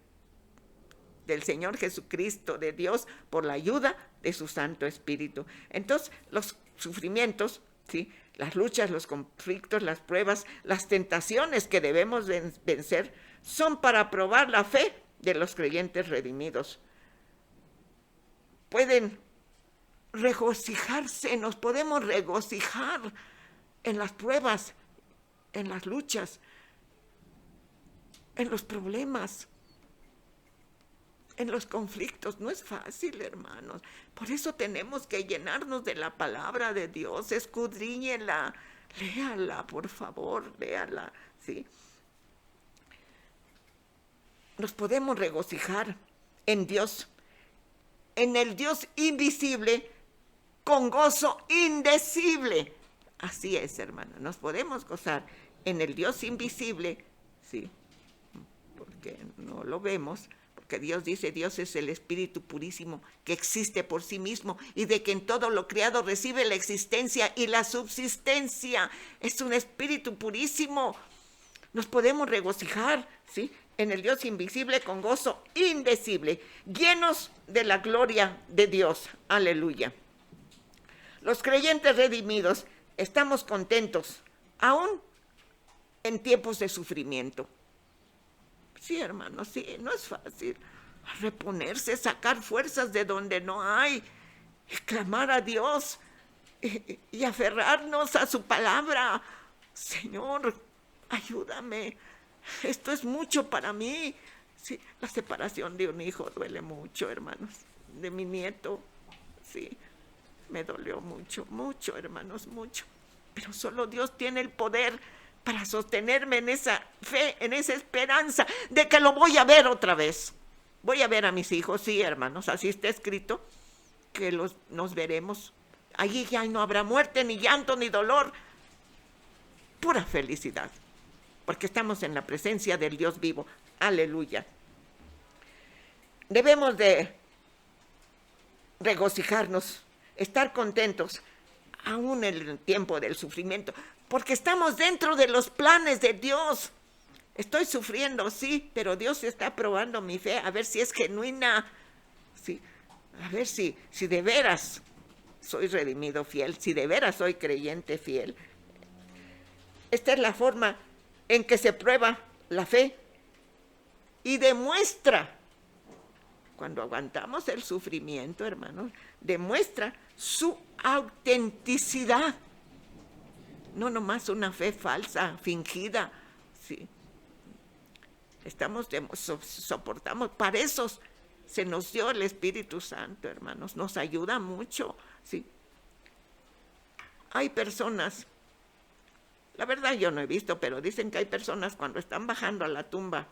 Señor Jesucristo, de Dios, por la ayuda de su Santo Espíritu. Entonces, los sufrimientos, ¿sí?, las luchas, los conflictos, las pruebas, las tentaciones que debemos vencer, son para probar la fe de los creyentes redimidos. Pueden regocijarse, nos podemos regocijar en las pruebas, en las luchas, en los problemas, en los conflictos. No es fácil, hermanos. Por eso tenemos que llenarnos de la palabra de Dios. Escudriñela, léala, por favor, léala, ¿sí? Nos podemos regocijar en Dios, en el Dios invisible, con gozo indecible. Así es, hermano, nos podemos gozar en el Dios invisible, sí, porque no lo vemos, porque Dios dice: Dios es el Espíritu purísimo que existe por sí mismo y de que en todo lo creado recibe la existencia y la subsistencia. Es un Espíritu purísimo. Nos podemos regocijar, sí, en el Dios invisible con gozo indecible, llenos de la gloria de Dios. Aleluya. Los creyentes redimidos estamos contentos, aún en tiempos de sufrimiento. Sí, hermano, sí, no es fácil reponerse, sacar fuerzas de donde no hay, clamar a Dios, y aferrarnos a su palabra. Señor, ayúdame. Esto es mucho para mí. Sí, la separación de un hijo duele mucho, hermanos. De mi nieto, sí, me dolió mucho, mucho, hermanos, mucho. Pero solo Dios tiene el poder para sostenerme en esa fe, en esa esperanza de que lo voy a ver otra vez. Voy a ver a mis hijos, sí, hermanos, así está escrito, que nos veremos. Allí ya no habrá muerte, ni llanto, ni dolor. Pura felicidad, porque estamos en la presencia del Dios vivo. Aleluya. Debemos de regocijarnos, estar contentos, aún en el tiempo del sufrimiento, porque estamos dentro de los planes de Dios. Estoy sufriendo, sí, pero Dios está probando mi fe, a ver si es genuina, sí, a ver si de veras soy redimido fiel, si de veras soy creyente fiel. Esta es la forma en que se prueba la fe y demuestra, cuando aguantamos el sufrimiento, hermanos, demuestra su autenticidad. No nomás una fe falsa, fingida, sí. Soportamos, para eso se nos dio el Espíritu Santo, hermanos, nos ayuda mucho, sí. Hay personas, la verdad yo no he visto, pero dicen que hay personas cuando están bajando a la tumba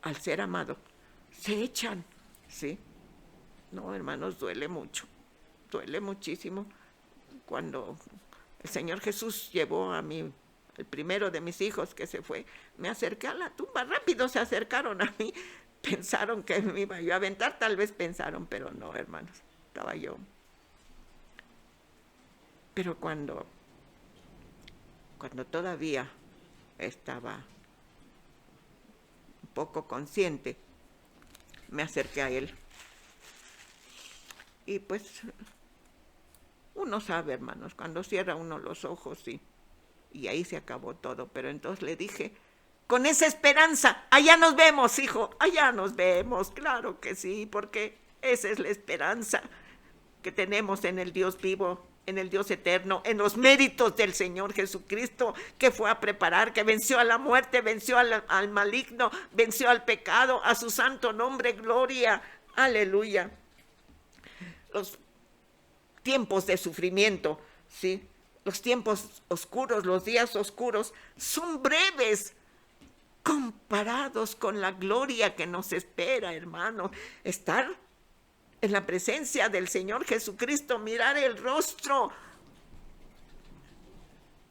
al ser amado, se echan, ¿sí? No, hermanos, duele mucho, duele muchísimo. Cuando el Señor Jesús llevó a mí, el primero de mis hijos que se fue, me acerqué a la tumba, rápido se acercaron a mí, pensaron que me iba yo a aventar, tal vez pensaron, pero no, hermanos, estaba yo. Pero cuando todavía estaba un poco consciente, me acerqué a él. Y pues uno sabe, hermanos, cuando cierra uno los ojos, sí, y ahí se acabó todo. Pero entonces le dije, con esa esperanza, allá nos vemos, hijo, allá nos vemos, claro que sí, porque esa es la esperanza que tenemos en el Dios vivo, en el Dios eterno, en los méritos del Señor Jesucristo, que fue a preparar, que venció a la muerte, venció al maligno, venció al pecado, a su santo nombre, gloria, aleluya. Los tiempos de sufrimiento, ¿sí? Los tiempos oscuros, los días oscuros, son breves comparados con la gloria que nos espera, hermanos. Estar en la presencia del Señor Jesucristo, mirar el rostro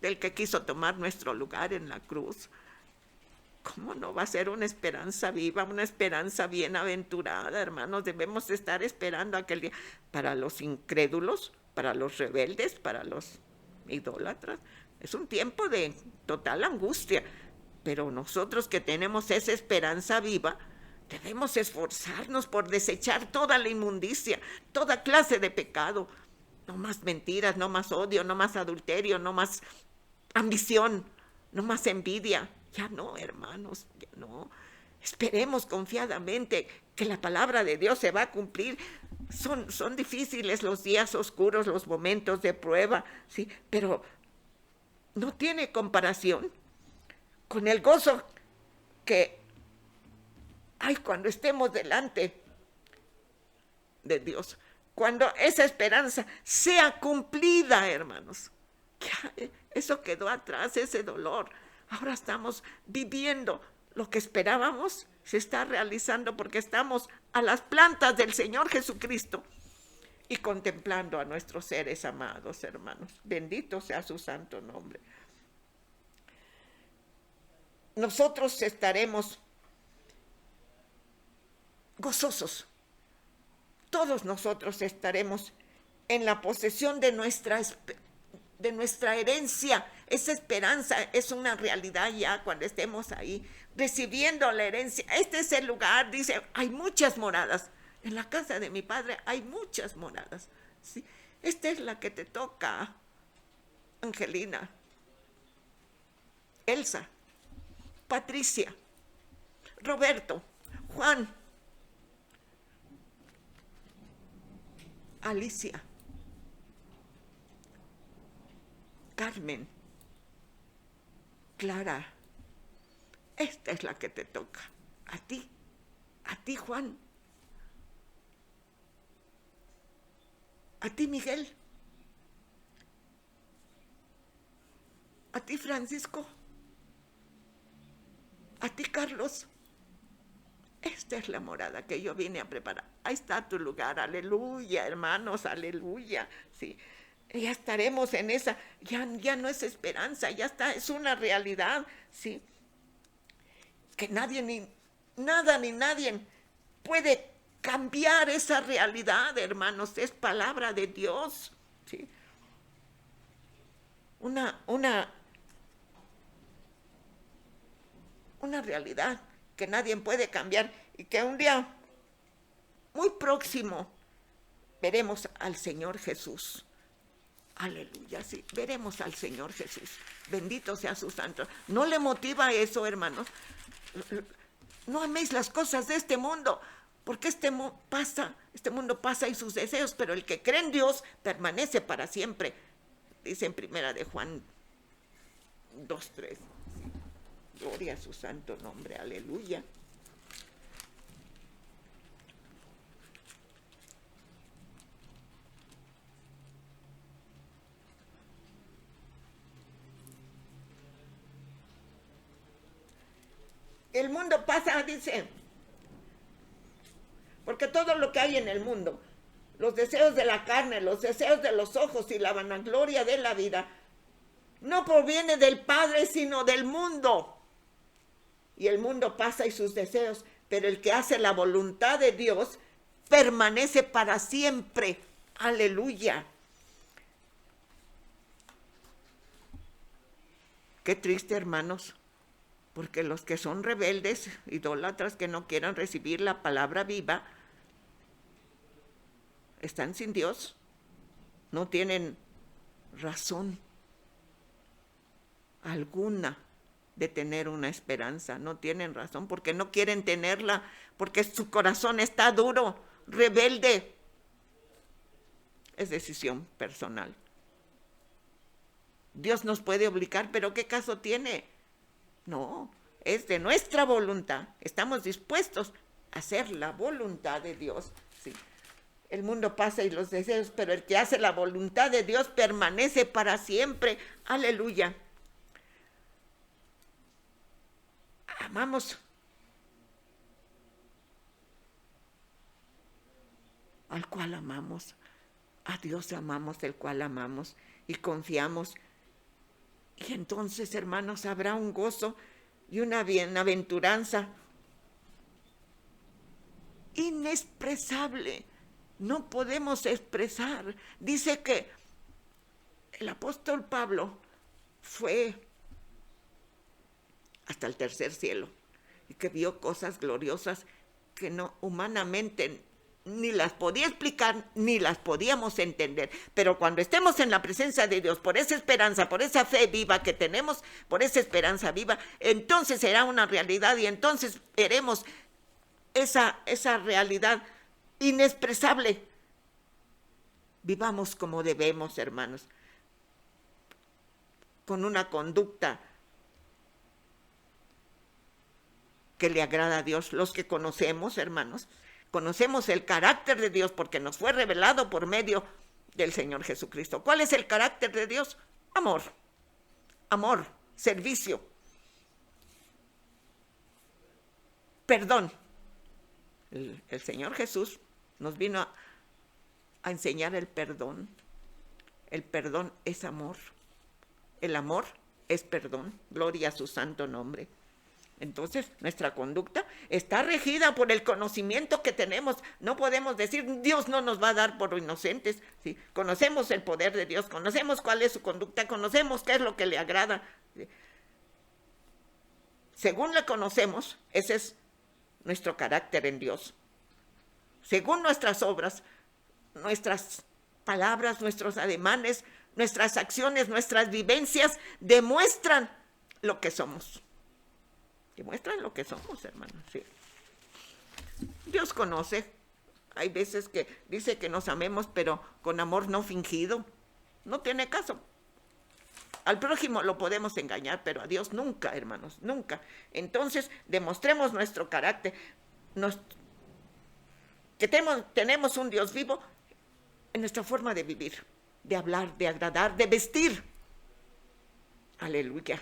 del que quiso tomar nuestro lugar en la cruz. ¿Cómo no va a ser una esperanza viva, una esperanza bienaventurada, hermanos? Debemos estar esperando aquel día. Para los incrédulos, para los rebeldes, para los idólatras, es un tiempo de total angustia. Pero nosotros que tenemos esa esperanza viva, debemos esforzarnos por desechar toda la inmundicia, toda clase de pecado. No más mentiras, no más odio, no más adulterio, no más ambición, no más envidia. Ya no, hermanos, ya no. Esperemos confiadamente que la palabra de Dios se va a cumplir. Son difíciles los días oscuros, los momentos de prueba, sí, pero no tiene comparación con el gozo que hay cuando estemos delante de Dios, cuando esa esperanza sea cumplida, hermanos. Ya, eso quedó atrás, ese dolor. Ahora estamos viviendo lo que esperábamos, se está realizando porque estamos a las plantas del Señor Jesucristo y contemplando a nuestros seres amados, hermanos. Bendito sea su santo nombre. Nosotros estaremos gozosos. Todos nosotros estaremos en la posesión de nuestra herencia. Esa esperanza es una realidad ya cuando estemos ahí recibiendo la herencia. Este es el lugar, dice, hay muchas moradas. En la casa de mi padre hay muchas moradas, ¿sí? Esta es la que te toca, Angelina, Elsa, Patricia, Roberto, Juan, Alicia, Carmen, Clara, esta es la que te toca. A ti, Juan, a ti, Miguel, a ti, Francisco, a ti, Carlos. Esta es la morada que yo vine a preparar. Ahí está tu lugar, aleluya, hermanos, aleluya. Sí, ya estaremos en esa, ya no es esperanza, ya está, es una realidad, sí. Que nadie, ni nada, ni nadie puede cambiar esa realidad, hermanos, es palabra de Dios, sí. Una realidad que nadie puede cambiar y que un día muy próximo veremos al Señor Jesús. Aleluya, sí, veremos al Señor Jesús. Bendito sea su santo. ¿No le motiva eso, hermanos? No améis las cosas de este mundo, porque este mundo pasa y sus deseos, pero el que cree en Dios permanece para siempre. Dice en primera de Juan 2:3. Gloria a su santo nombre, aleluya. El mundo pasa, dice, porque todo lo que hay en el mundo, los deseos de la carne, los deseos de los ojos y la vanagloria de la vida, no proviene del Padre, sino del mundo. Y el mundo pasa y sus deseos, pero el que hace la voluntad de Dios permanece para siempre. Aleluya. Qué triste, hermanos, porque los que son rebeldes, idólatras, que no quieran recibir la palabra viva, están sin Dios, no tienen razón alguna de tener una esperanza, no tienen razón, porque no quieren tenerla, porque su corazón está duro, rebelde. Es decisión personal. Dios nos puede obligar, pero ¿qué caso tiene? No, es de nuestra voluntad. Estamos dispuestos a hacer la voluntad de Dios. Sí. El mundo pasa y los deseos, pero el que hace la voluntad de Dios permanece para siempre. Aleluya. Amamos al cual amamos. A Dios amamos, el cual amamos y confiamos. Y entonces, hermanos, habrá un gozo y una bienaventuranza inexpresable. No podemos expresar. Dice que el apóstol Pablo fue hasta el tercer cielo y que vio cosas gloriosas que no humanamente ni las podía explicar, ni las podíamos entender. Pero cuando estemos en la presencia de Dios, por esa esperanza, por esa fe viva que tenemos, por esa esperanza viva, entonces será una realidad y entonces veremos esa realidad inexpresable. Vivamos como debemos, hermanos, con una conducta que le agrada a Dios. Los que conocemos, hermanos, conocemos el carácter de Dios porque nos fue revelado por medio del Señor Jesucristo. ¿Cuál es el carácter de Dios? Amor, amor, servicio, perdón. El Señor Jesús nos vino a enseñar el perdón. El perdón es amor. El amor es perdón. Gloria a su santo nombre. Entonces, nuestra conducta está regida por el conocimiento que tenemos. No podemos decir, Dios no nos va a dar por inocentes. ¿Sí? Conocemos el poder de Dios, conocemos cuál es su conducta, conocemos qué es lo que le agrada. ¿Sí? Según le conocemos, ese es nuestro carácter en Dios. Según nuestras obras, nuestras palabras, nuestros ademanes, nuestras acciones, nuestras vivencias demuestran lo que somos. Demuestran lo que somos, hermanos. Sí. Dios conoce. Hay veces que dice que nos amemos, pero con amor no fingido. No tiene caso. Al prójimo lo podemos engañar, pero a Dios nunca, hermanos, nunca. Entonces, demostremos nuestro carácter, que tenemos un Dios vivo en nuestra forma de vivir, de hablar, de agradar, de vestir. Aleluya.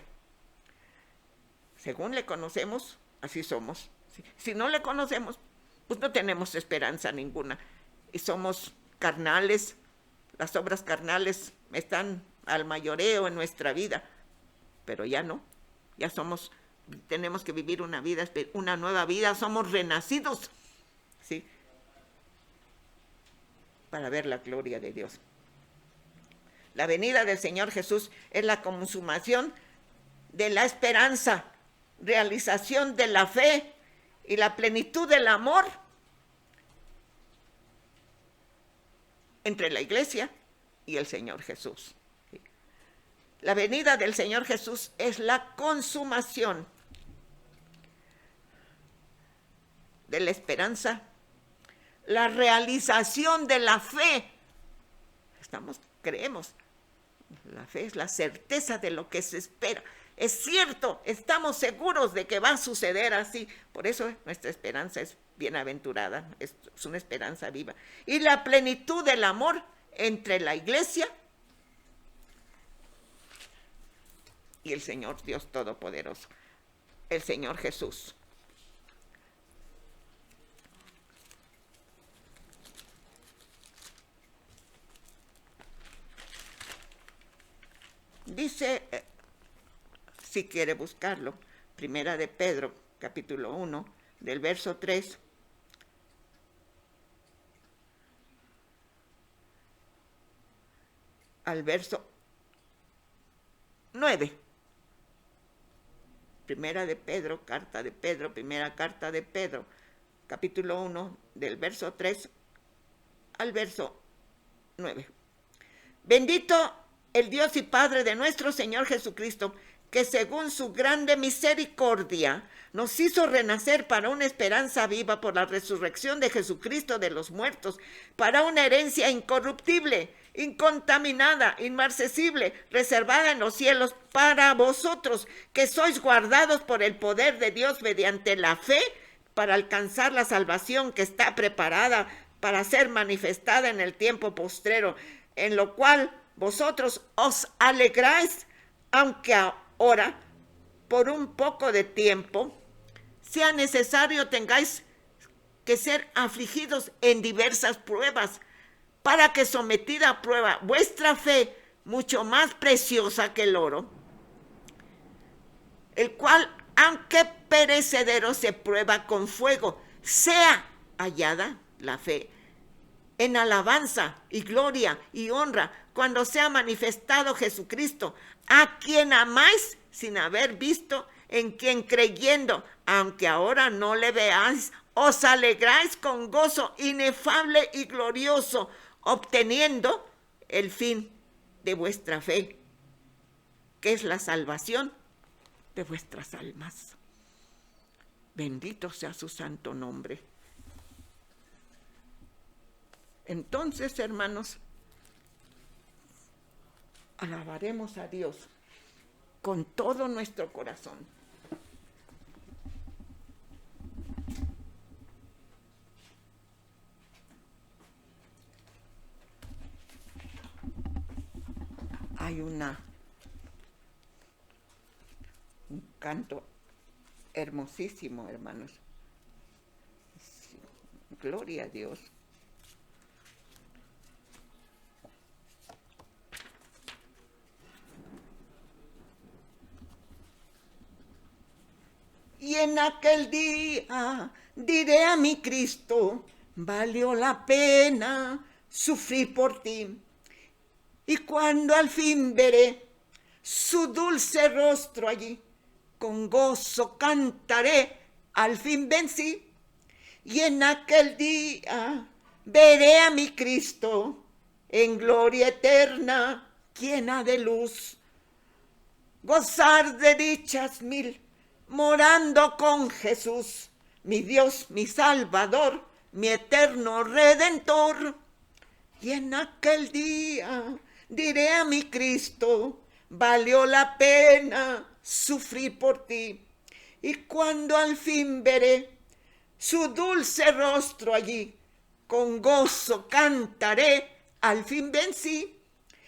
Según le conocemos, así somos. Si no le conocemos, pues no tenemos esperanza ninguna. Y somos carnales, las obras carnales están al mayoreo en nuestra vida, pero ya no, ya tenemos que vivir una nueva vida, somos renacidos, ¿sí? Para ver la gloria de Dios. La venida del Señor Jesús es la consumación de la esperanza, realización de la fe y la plenitud del amor entre la iglesia y el Señor Jesús. La venida del Señor Jesús es la consumación de la esperanza, la realización de la fe. Creemos. La fe es la certeza de lo que se espera. Es cierto, estamos seguros de que va a suceder así. Por eso nuestra esperanza es bienaventurada, es una esperanza viva. Y la plenitud del amor entre la iglesia y el Señor Dios Todopoderoso, el Señor Jesús. Dice, si quiere buscarlo, Primera de Pedro, capítulo 1, del verso 3 al verso 9. Primera de Pedro, primera carta de Pedro, capítulo 1, del verso 3 al verso 9. Bendito el Dios y Padre de nuestro Señor Jesucristo, que según su grande misericordia nos hizo renacer para una esperanza viva por la resurrección de Jesucristo de los muertos, para una herencia incorruptible, incontaminada, inmarcesible, reservada en los cielos para vosotros, que sois guardados por el poder de Dios mediante la fe, para alcanzar la salvación que está preparada para ser manifestada en el tiempo postrero, en lo cual vosotros os alegráis, aunque ahora, por un poco de tiempo, sea necesario tengáis que ser afligidos en diversas pruebas, para que sometida a prueba vuestra fe, mucho más preciosa que el oro, el cual, aunque perecedero se prueba con fuego, sea hallada la fe en alabanza y gloria y honra cuando sea manifestado Jesucristo, a quien amáis sin haber visto, en quien creyendo, aunque ahora no le veáis, os alegráis con gozo inefable y glorioso, obteniendo el fin de vuestra fe, que es la salvación de vuestras almas. Bendito sea su santo nombre. Entonces, hermanos, alabaremos a Dios con todo nuestro corazón. Hay un canto hermosísimo, hermanos. Gloria a Dios. Y en aquel día diré a mi Cristo, valió la pena sufrir por ti. Y cuando al fin veré su dulce rostro allí, con gozo cantaré, al fin vencí. Y en aquel día veré a mi Cristo en gloria eterna, llena de luz. Gozar de dichas mil, morando con Jesús, mi Dios, mi Salvador, mi eterno Redentor. Y en aquel día diré a mi Cristo, valió la pena sufrir por ti. Y cuando al fin veré su dulce rostro allí, con gozo cantaré, al fin vencí.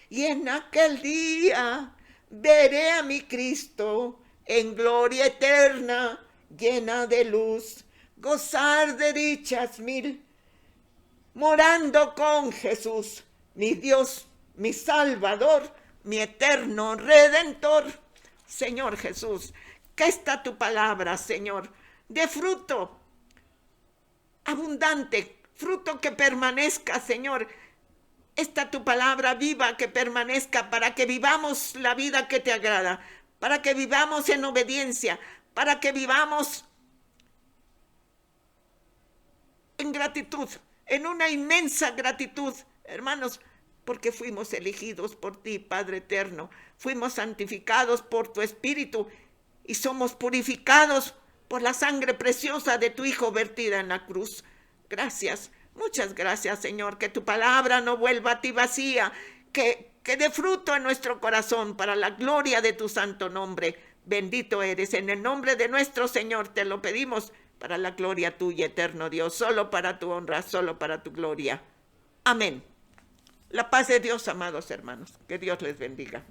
Y en aquel día veré a mi Cristo en gloria eterna, llena de luz, gozar de dichas mil, morando con Jesús, mi Dios, mi Salvador, mi eterno Redentor. Señor Jesús, que está tu palabra, Señor, de fruto abundante, fruto que permanezca, Señor. Está tu palabra viva que permanezca para que vivamos la vida que te agrada, para que vivamos en obediencia, para que vivamos en gratitud, en una inmensa gratitud, hermanos, porque fuimos elegidos por ti, Padre eterno, fuimos santificados por tu Espíritu y somos purificados por la sangre preciosa de tu Hijo vertida en la cruz. Gracias, muchas gracias, Señor, que tu palabra no vuelva a ti vacía, que dé fruto en nuestro corazón para la gloria de tu santo nombre. Bendito eres, en el nombre de nuestro Señor te lo pedimos, para la gloria tuya, eterno Dios, solo para tu honra, solo para tu gloria. Amén. La paz de Dios, amados hermanos, que Dios les bendiga.